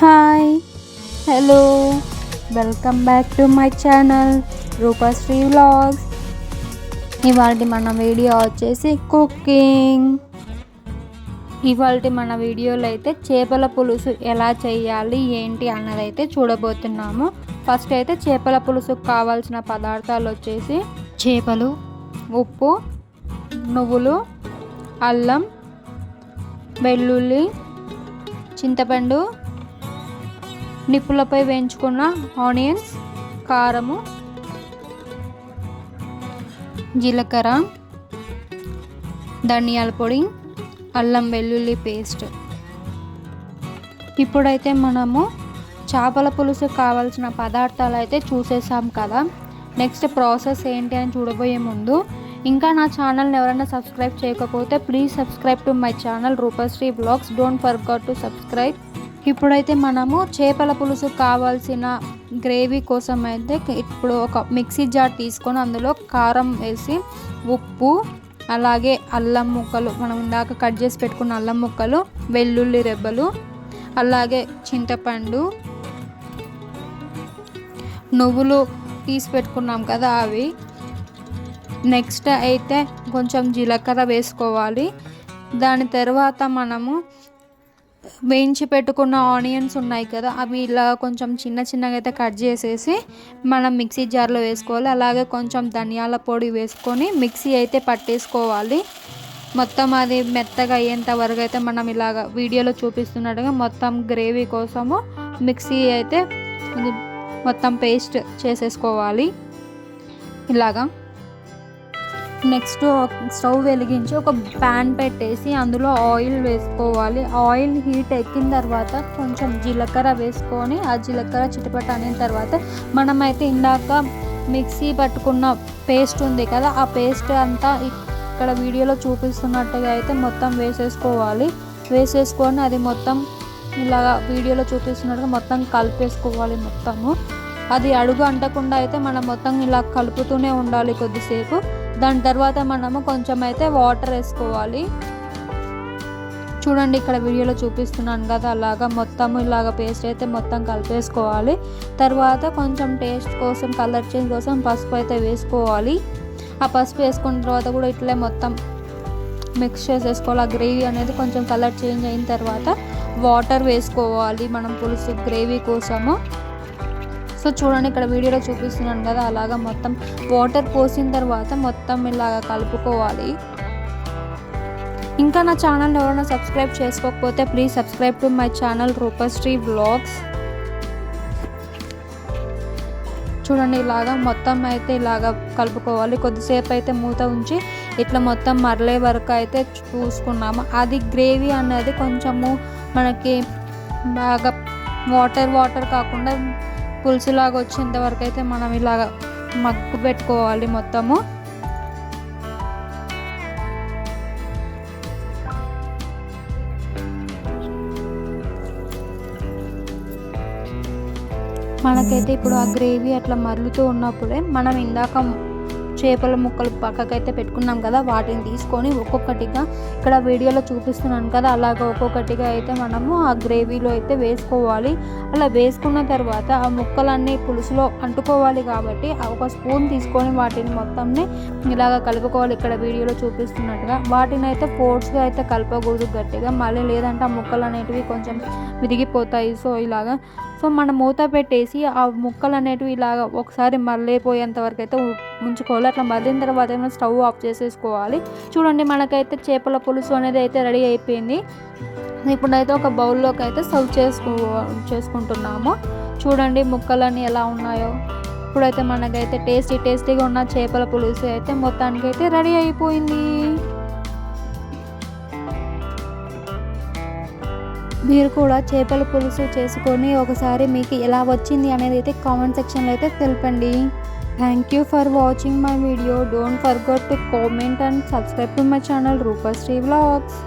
Hi, hello, welcome back to my channel Roopashree vlogs. ఇవాళ మన video వచ్చేసి కుకింగ్. ఇవాళ మన వీడియోలో అయితే చేపల పులుసు ఎలా చేయాలి ఏంటి అన్నది అయితే చూడబోతున్నాము. ఫస్ట్ అయితే చేపల పులుసుకు కావాల్సిన పదార్థాలు వచ్చేసి చేపలు, ఉప్పు, నువ్వులు, అల్లం, వెల్లుల్లి, చింతపండు, నిప్పులపై వేయించుకున్న ఆనియన్స్, కారము, జీలకర్ర, ధనియాల పొడి, అల్లం వెల్లుల్లి పేస్ట్. ఇప్పుడైతే మనము చేపల పులుసు కావాల్సిన పదార్థాలు అయితే చూసేసాం కదా. నెక్స్ట్ ప్రాసెస్ ఏంటి అని చూడబోయే ముందు ఇంకా నా ఛానల్ని ఎవరైనా సబ్స్క్రైబ్ చేయకపోతే please subscribe to my channel Roopashree vlogs. Don't forget to subscribe. ఇప్పుడైతే మనము చేపల పులుసు కావాల్సిన గ్రేవీ కోసం అయితే ఇప్పుడు ఒక మిక్సీ జార్ తీసుకొని అందులో కారం వేసి, ఉప్పు, అలాగే అల్లం ముక్కలు, మనం ఇందాక కట్ చేసి పెట్టుకున్న అల్లం ముక్కలు, వెల్లుల్లి రెబ్బలు, అలాగే చింతపండు, నువ్వులు తీసి పెట్టుకున్నాం కదా అవి. నెక్స్ట్ అయితే కొంచెం జీలకర్ర వేసుకోవాలి. దాని తర్వాత మనము వేయించి పెట్టుకున్న ఆనియన్స్ ఉన్నాయి కదా అవి ఇలా కొంచెం చిన్నగా అయితే కట్ చేసేసి మనం మిక్సీ జార్లో వేసుకోవాలి. అలాగే కొంచెం ధనియాల పొడి వేసుకొని మిక్సీ అయితే పట్టేసుకోవాలి. మొత్తం అది మెత్తగా అయ్యేంత వరకు అయితే మనం ఇలాగ వీడియోలో చూపిస్తున్నట్టుగా మొత్తం గ్రేవీ కోసము మిక్సీ అయితే మొత్తం పేస్ట్ చేసేసుకోవాలి ఇలాగా. నెక్స్ట్ స్టవ్ వెలిగించి ఒక ప్యాన్ పెట్టేసి అందులో ఆయిల్ వేసుకోవాలి. ఆయిల్ హీట్ ఎక్కిన తర్వాత కొంచెం జీలకర్ర వేసుకొని ఆ జీలకర్ర చిటపట అయిన తర్వాత మనమైతే ఇందాక మిక్సీ పట్టుకున్న పేస్ట్ ఉంది కదా ఆ పేస్ట్ అంతా ఇక్కడ వీడియోలో చూపిస్తున్నట్టుగా అయితే మొత్తం వేసేసుకోవాలి. వేసేసుకొని అది మొత్తం ఇలాగా వీడియోలో చూపిస్తున్నట్టుగా మొత్తం కలిపేసుకోవాలి. మొత్తము అది అడుగు అంటకుండా అయితే మనం మొత్తం ఇలా కలుపుతూనే ఉండాలి కొద్దిసేపు. దాని తర్వాత మనము కొంచెం అయితే వాటర్ వేసుకోవాలి. చూడండి ఇక్కడ వీడియోలో చూపిస్తున్నాను కదా అలాగా మొత్తం ఇలాగ పేస్ట్ అయితే మొత్తం కలిపేసుకోవాలి. తర్వాత కొంచెం టేస్ట్ కోసం, కలర్ చేంజ్ కోసం పసుపు అయితే వేసుకోవాలి. ఆ పసుపు వేసుకున్న తర్వాత కూడా ఇట్లే మొత్తం మిక్స్ చేసేసుకోవాలి. ఆ గ్రేవీ అనేది కొంచెం కలర్ చేంజ్ అయిన తర్వాత వాటర్ వేసుకోవాలి మనం పులుసు గ్రేవీ కోసము. సో చూడండి ఇక్కడ వీడియోలో చూపిస్తున్నాను కదా అలాగా మొత్తం వాటర్ పోసిన తర్వాత మొత్తం ఇలాగ కలుపుకోవాలి. ఇంకా నా ఛానల్ ఎవరైనా సబ్స్క్రైబ్ చేసుకోకపోతే please subscribe to my channel Roopashree vlogs. చూడండి ఇలాగా మొత్తం అయితే ఇలాగ కలుపుకోవాలి. కొద్దిసేపు అయితే మూత ఉంచి ఇట్లా మొత్తం మరలే వరకు అయితే చూసుకున్నాము. అది గ్రేవీ అనేది కొంచెము మనకి బాగా వాటర్ కాకుండా పులుసులాగా వచ్చేంత వరకు అయితే మనం ఇలాగ మగ్గు పెట్టుకోవాలి మొత్తము. మనకైతే ఇప్పుడు ఆ గ్రేవీ అట్లా మరుగుతూ ఉన్నప్పుడే మనం ఇందాక చేపల ముక్కలు పక్కకైతే పెట్టుకున్నాం కదా వాటిని తీసుకొని ఒక్కొక్కటిగా ఇక్కడ వీడియోలో చూపిస్తున్నాను కదా అలాగ ఒక్కొక్కటిగా అయితే మనము ఆ గ్రేవీలో అయితే వేసుకోవాలి. అలా వేసుకున్న తర్వాత ఆ ముక్కలన్నీ పులుసులో అంటుకోవాలి కాబట్టి ఒక స్పూన్ తీసుకొని వాటిని మొత్తంని ఇలాగ కలుపుకోవాలి. ఇక్కడ వీడియోలో చూపిస్తున్నట్టుగా వాటిని అయితే ఫోర్స్గా అయితే కలపకూడదు గట్టిగా, మళ్ళీ లేదంటే ఆ ముక్కలు అనేటివి కొంచెం విరిగిపోతాయి. సో ఇలాగా మనం మూత పెట్టేసి ఆ ముక్కలు అనేటివి ఇలాగ ఒకసారి మరలిపోయేంత వరకు అయితే ఉంచుకోవాలి. అట్లా మరిన తర్వాత ఏమో స్టవ్ ఆఫ్ చేసేసుకోవాలి. చూడండి మనకైతే చేపల పులుసు అనేది అయితే రెడీ అయిపోయింది. ఇప్పుడైతే ఒక బౌల్లోకి అయితే సర్వ్ చేసుకుంటున్నాము. చూడండి ముక్కలన్నీ ఎలా ఉన్నాయో. ఇప్పుడైతే మనకైతే టేస్టీగా ఉన్న చేపల పులుసు అయితే మొత్తానికి అయితే రెడీ అయిపోయింది. మీరు కూడా చేపల పులుసు చేసుకొని ఒకసారి మీకు ఎలా వచ్చింది అనేది అయితే కామెంట్ సెక్షన్లో అయితే తెలపండి. Thank you for watching my video. Don't forget to comment and subscribe to my channel Roopashree vlogs.